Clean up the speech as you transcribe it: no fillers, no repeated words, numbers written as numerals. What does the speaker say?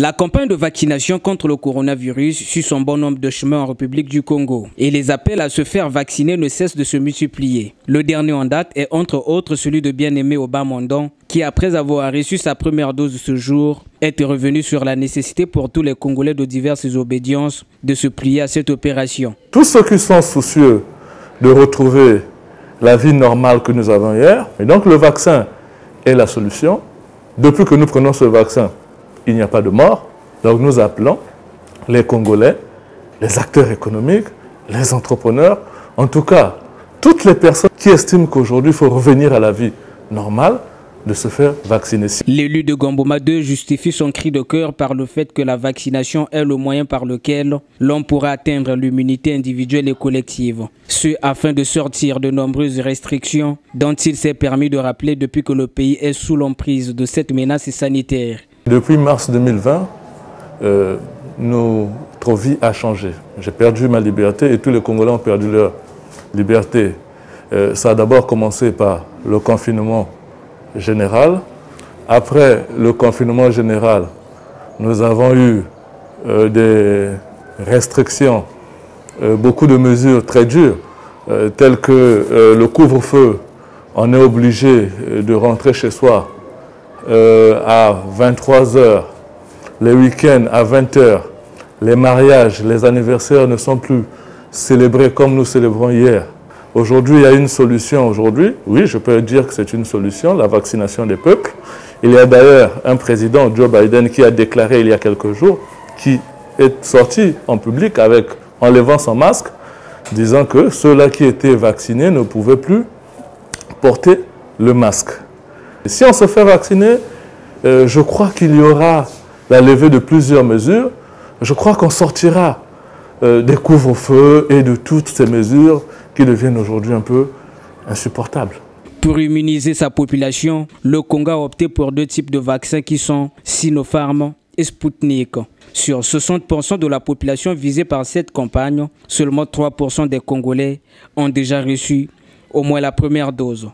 La campagne de vaccination contre le coronavirus suit son bon nombre de chemins en République du Congo et les appels à se faire vacciner ne cessent de se multiplier. Le dernier en date est entre autres celui de bien-aimé Obamondon qui, après avoir reçu sa première dose ce jour, est revenu sur la nécessité pour tous les Congolais de diverses obédiences de se plier à cette opération. Tous ceux qui sont soucieux de retrouver la vie normale que nous avons hier, et donc le vaccin est la solution. Depuis que nous prenons ce vaccin, il n'y a pas de mort. Donc nous appelons les Congolais, les acteurs économiques, les entrepreneurs, en tout cas, toutes les personnes qui estiment qu'aujourd'hui il faut revenir à la vie normale, de se faire vacciner. L'élu de Gamboma 2 justifie son cri de cœur par le fait que la vaccination est le moyen par lequel l'on pourra atteindre l'immunité individuelle et collective. Ce afin de sortir de nombreuses restrictions dont il s'est permis de rappeler depuis que le pays est sous l'emprise de cette menace sanitaire. Depuis mars 2020, notre vie a changé. J'ai perdu ma liberté et tous les Congolais ont perdu leur liberté. Ça a d'abord commencé par le confinement général. Après le confinement général, nous avons eu des restrictions, beaucoup de mesures très dures, telles que le couvre-feu. On est obligé de rentrer chez soi à 23 h, les week-ends à 20 h. Les mariages, les anniversaires ne sont plus célébrés comme nous célébrons hier. Aujourd'hui, il y a une solution. Aujourd'hui, oui, je peux dire que c'est une solution, la vaccination des peuples. Il y a d'ailleurs un président, Joe Biden, qui a déclaré il y a quelques jours, qui est sorti en public en levant son masque, disant que ceux-là qui étaient vaccinés ne pouvaient plus porter le masque. Et si on se fait vacciner, je crois qu'il y aura la levée de plusieurs mesures. Je crois qu'on sortira des couvre-feux et de toutes ces mesures qui deviennent aujourd'hui un peu insupportables. Pour immuniser sa population, le Congo a opté pour deux types de vaccins qui sont Sinopharm et Sputnik. Sur 60% de la population visée par cette campagne, seulement 3% des Congolais ont déjà reçu au moins la première dose.